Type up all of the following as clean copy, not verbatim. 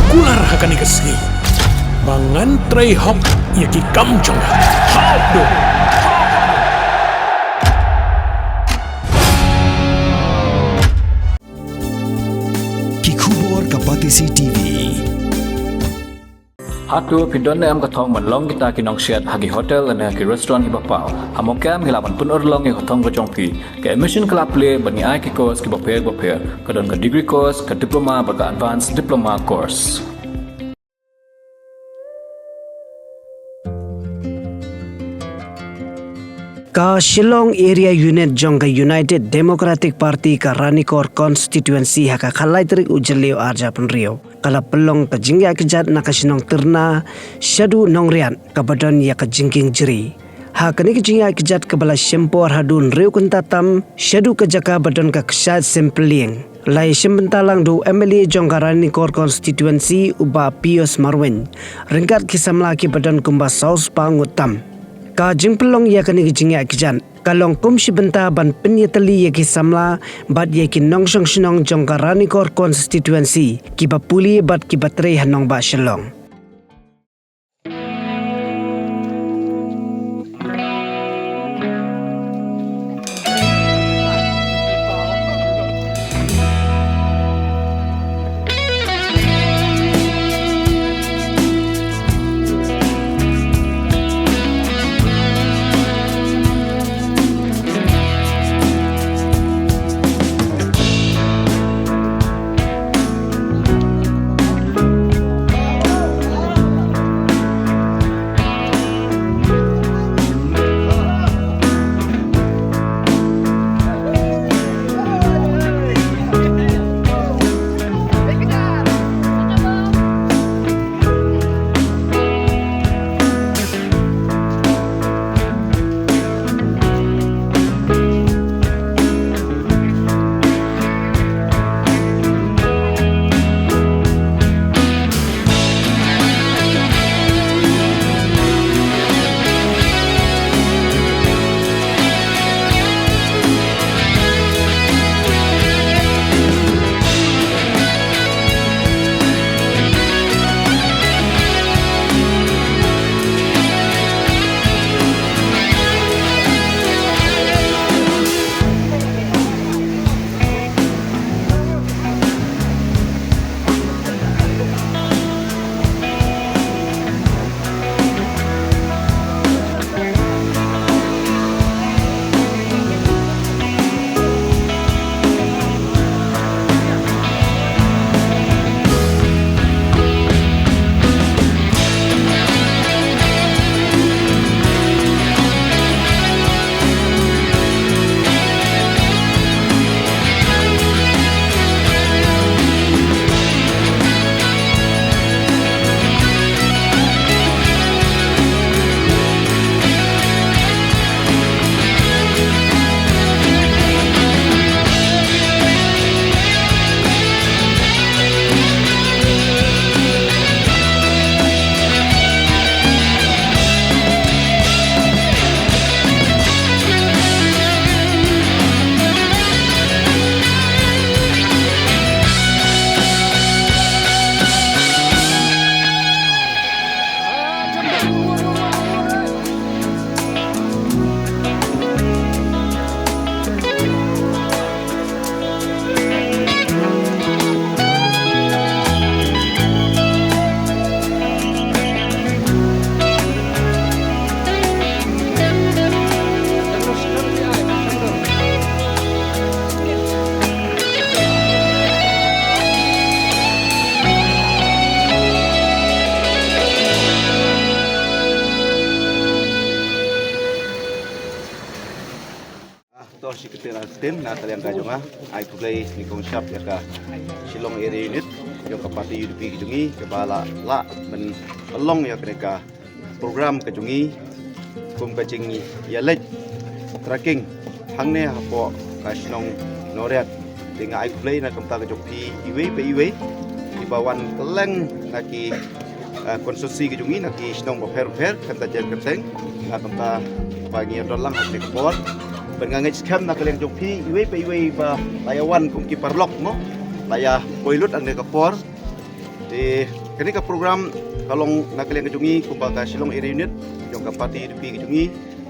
kular hakani kesni. Bangan Trei hok yaki kamjong. Hop do. Kikubor Kapatisi TV. Hatu pindon am kathong manlong kita ki Nongriat hagi hotel ane hagi restaurant hi bapau. Hamokam hilaban pun orlong e hotong ko chongpi. Ke emission club play bani ai ki course ki bapel kadon ka degree course ka diploma baga advanced diploma course. Ka Shillong area unit jong ka United Democratic Party ka Ranikor constituency haka khalai terik ujelio arja penrio. Kala pelong ka jingya Kjat na ka sinong Tyrna shadu Nongriat ka badon ya ka jingking jeri. Ha kani ka jingya Kjat ka bala syempor hadun riu kuntatam shadu ka jaka badon ka Kjat sempling. Lai syembentalang do MLA jong ka Ranikor constituency uba Pius Marwin. Ringkat kisamla ki badon kumba saus pangutam. Ka jingpelong ya kani jingya Kjat kalong kumsi benta ban Pynïatylli ya ki samla bat ya ki nongsong sinong jong ka Ranikor constituency Kiba puli bat Kiba Trei hanong ba Shillong. Tim na kalian kajunga ai kulai ni kong shop ya ka Shillong area unit yo ka parti UDP kajungi ke bala la men long ya ka program kajungi kum kajingi ya lej tracking hangne hapo ka Shillong Nongriat tinga ai kulai na kamta kajopi iwe pe iwe ibawan keleng naki konstruksi kajungi naki Shillong ba fer kanta jen keteng kamta pagi dolang hati kepor Bengangai skam nak kalian jopi iwe pe iwe ba layawan kum ki parlok mo laya boilut ang nekapor Kini ka program kalong nakaliang kejungi kumbaga Shillong area unit yung kapati UDP kejungi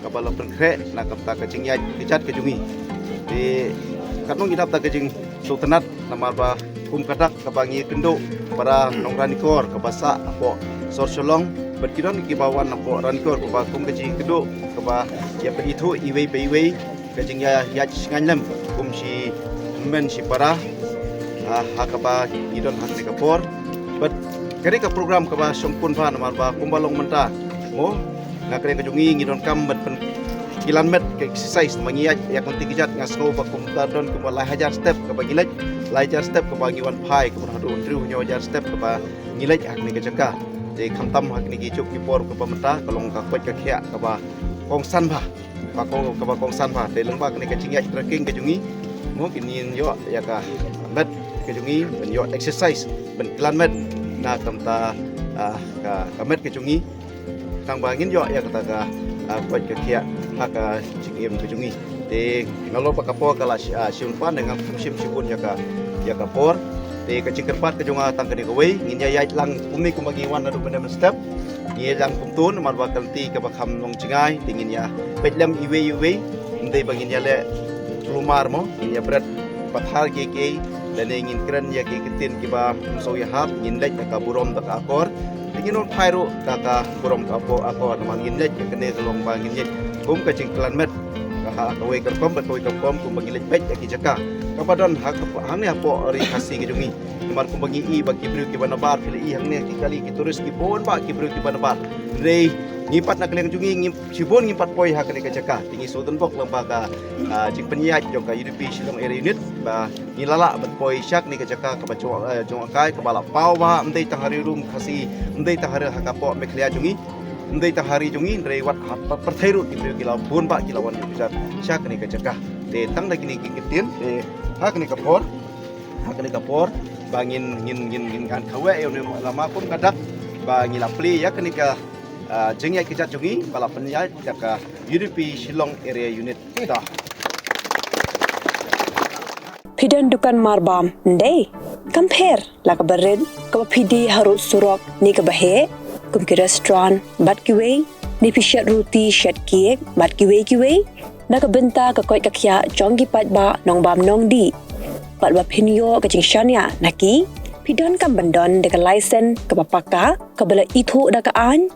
kabala perkre nak kapta kejing Ïaid Kjat kejungi. Kanong idap ta kejing sultanat namarba kum kadak kabangi kendo para nong Ranikor kabasa apo sor Shillong berkidon kibawan apo Ranikor kuba kum kejing kendo kaba ya itu iwe kejing Ïaid Ïalam kum si men si para hakaba idon hakne kapor but kini ka program kaba songpun pa namarba kumbalong menta mo nakre kejungi ngidon kam bet kilan met ke exercise mangi Ïaid ya konti Kjat ngasko ba kumta don kumbala hajar step kaba gilaj hajar step kaba ngiwan pai kaba hadu driu nyo hajar step kaba gilaj hakni ke jaka de khamtam hakni ki chuk ki por kaba menta kalong ka kwat ka khia kaba kongsan ba kaba kongsan ba de lengba kini kejing Ïaid trekking kejungi mo kini yo ya ka met kejungi ben yo exercise ben kilan met na kamta ka met kejungi tang bangin yo ya kata ka kwat ka khia haka cikim kejungi de ngalo pakapo kala simpan dengan musim sibun ya ka por de kecing kerpat kejunga tang kene kawai ngin ya Ïaid lang umi kumbagi wan adu benda step ye lang kumtun mar bakal ti ka bakham nong cingai tingin ya petlem iwe ndai bagin ya le lumar mo ngin ya berat pathar ke dan ingin keren ya ke ketin kiba so ya hap ngin lek ka burom tak akor ingin on phairo ka burom ka po akor mangin lek ke kene kelong bangin lek kum ka cingklan met ka kawai ka kom kum bagi lek bet ki jaka kapadon hang ne apo ri khasi ke jungi kemar kum bagi i bagi bru ki banabar pili i hang ne ki kali ki turis ki pon ba ki bru ki banabar rei ngipat nak keleng jungi sibon ngipat poi hak ne ke jaka tingi sultan bok lembaga jing Pynïatylli jong ka UDP Shillong area unit ba ngilala bet poi syak ni ke jaka ka jong akai ka bala pau ba mdei tahari rum khasi mdei tahari hakapo meklia jungi mdei tahari jungi rei wat perthairu ki bru ki la bon ba ki lawan bisa syak ni ke jaka de tang lagi ni ki ketin de hak ni kapor bangin ngin kan kawe yo ni lama pun kadak ba ngila pli ya ni ka jeng Ïaid Kjat jungi bala Pynïatylli jaka UDP Shillong area unit dah Pidon dukan marbam ndai compare la ka bered ka pidi harut surok ni ka bahe kum ki restaurant bat ki wei ni pishat roti shat cake bat ki wei na ka benta ka koi ka khia jongi pat ba nong bam nong di pat ba phinyo ka jing shania naki pidon kam bandon de ka license ka papaka ka bala ithu da ka an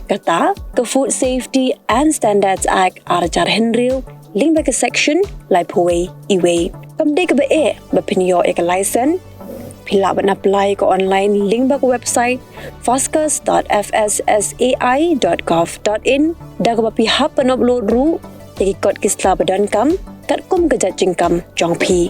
kata ke Food Safety and Standards Act arajar henril link back section lai poi iwe kamde ke be pinyo ek license pila ban apply ko online link back website foscas.fssai.gov.in da ka pi hap pan upload ru ki kod kisla badan kam kat kum ke jajing kam jongpi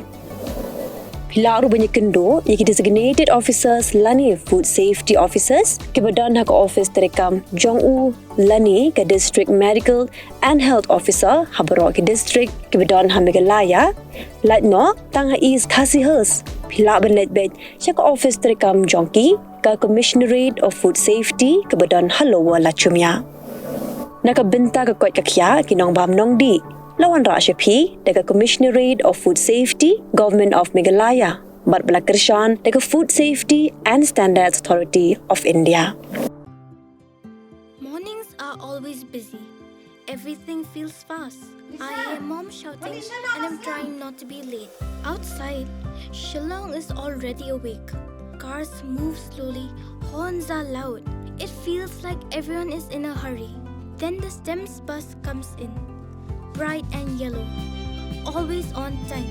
pila ru banyak kendo yaki designated officers lani food safety officers ke badan hak office terekam jongu lani ke district medical and health officer habaro ke district ke badan hamigalaya latno tang ha is khasihers pila banlet bet chak office terekam jongki ka commissionerate of food safety ke badan halowa lachumya naka benta ka kot kakya kinong bam nong di lawan Rashapi dekat Commissionerate of Food Safety, Government of Meghalaya, Bat Balakershan dekat Food Safety and Standards Authority of India. Mornings are always busy. Everything feels fast. I hear mom shouting and I'm trying not to be late. Outside, Shillong is already awake. Cars move slowly, horns are loud. It feels like everyone is in a hurry. Then the STEMS bus comes in. Bright and yellow, always on time.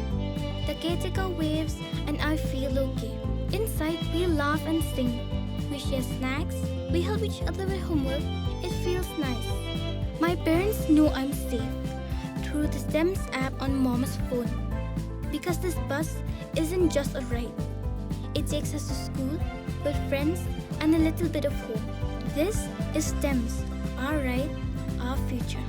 The caretaker waves and I feel okay. Inside we laugh and sing. We share snacks, we help each other with homework. It feels nice. My parents know I'm safe through the STEMS app on Mom's phone. Because this bus isn't just a ride. It takes us to school with friends and a little bit of hope. This is STEMS, our ride, our future.